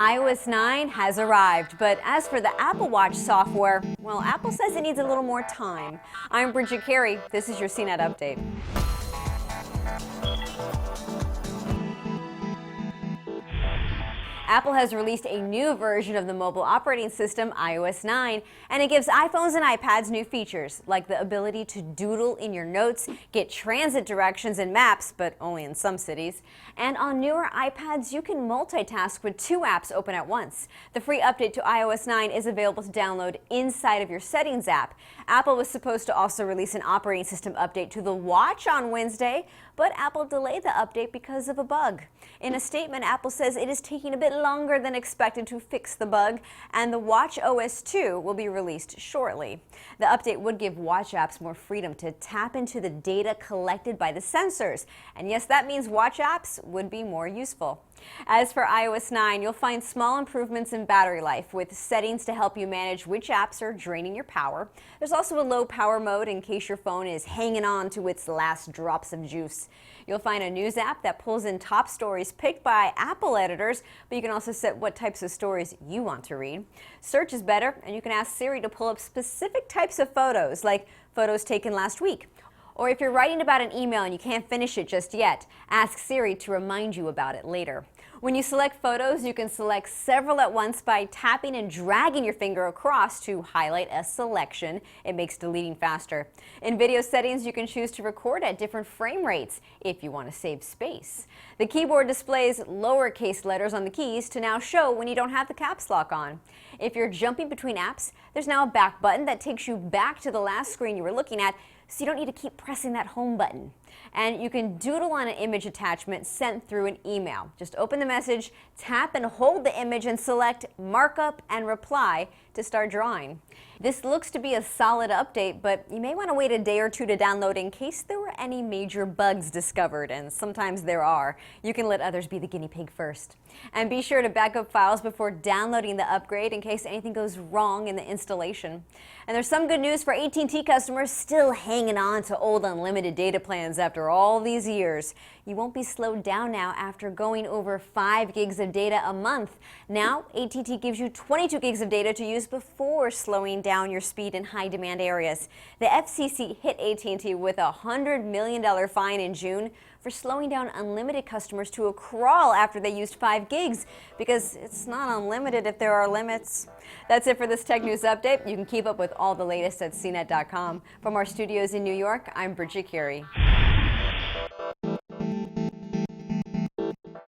iOS 9 has arrived, but as for the Apple Watch software, well, Apple says it needs a little more time. I'm Bridget Carey. This is your CNET update. Apple has released a new version of the mobile operating system, iOS 9, and it gives iPhones and iPads new features, like the ability to doodle in your notes, get transit directions and maps, but only in some cities. And on newer iPads, you can multitask with 2 apps open at once. The free update to iOS 9 is available to download inside of your Settings app. Apple was supposed to also release an operating system update to the Watch on Wednesday, but Apple delayed the update because of a bug. In a statement, Apple says it is taking a bit longer than expected to fix the bug, and the Watch OS 2 will be released shortly. The update would give Watch apps more freedom to tap into the data collected by the sensors. And yes, that means Watch apps would be more useful. As for iOS 9, you'll find small improvements in battery life with settings to help you manage which apps are draining your power. There's also a low power mode in case your phone is hanging on to its last drops of juice. You'll find a news app that pulls in top stories picked by Apple editors, but you can also set what types of stories you want to read. Search is better, and you can ask Siri to pull up specific types of photos, like photos taken last week. Or if you're writing about an email and you can't finish it just yet, ask Siri to remind you about it later. When you select photos, you can select several at once by tapping and dragging your finger across to highlight a selection. It makes deleting faster. In video settings, you can choose to record at different frame rates if you want to save space. The keyboard displays lowercase letters on the keys to now show when you don't have the caps lock on. If you're jumping between apps, there's now a back button that takes you back to the last screen you were looking at, so you don't need to keep pressing that home button. And you can doodle on an image attachment sent through an email. Just open the message, tap and hold the image, and select Markup and Reply to start drawing. This looks to be a solid update, but you may want to wait a day or two to download in case there were any major bugs discovered, and sometimes there are. You can let others be the guinea pig first. And be sure to back up files before downloading the upgrade in case anything goes wrong in the installation. And there's some good news for AT&T customers still hanging on to old unlimited data plans after all these years. You won't be slowed down now after going over 5 gigs of data a month. Now, AT&T gives you 22 gigs of data to use before slowing down your speed in high-demand areas. The FCC hit AT&T with a $100 million fine in June for slowing down unlimited customers to a crawl after they used 5 gigs, because it's not unlimited if there are limits. That's it for this Tech News Update. You can keep up with all the latest at CNET.com. From our studios in New York, I'm Bridget Carey.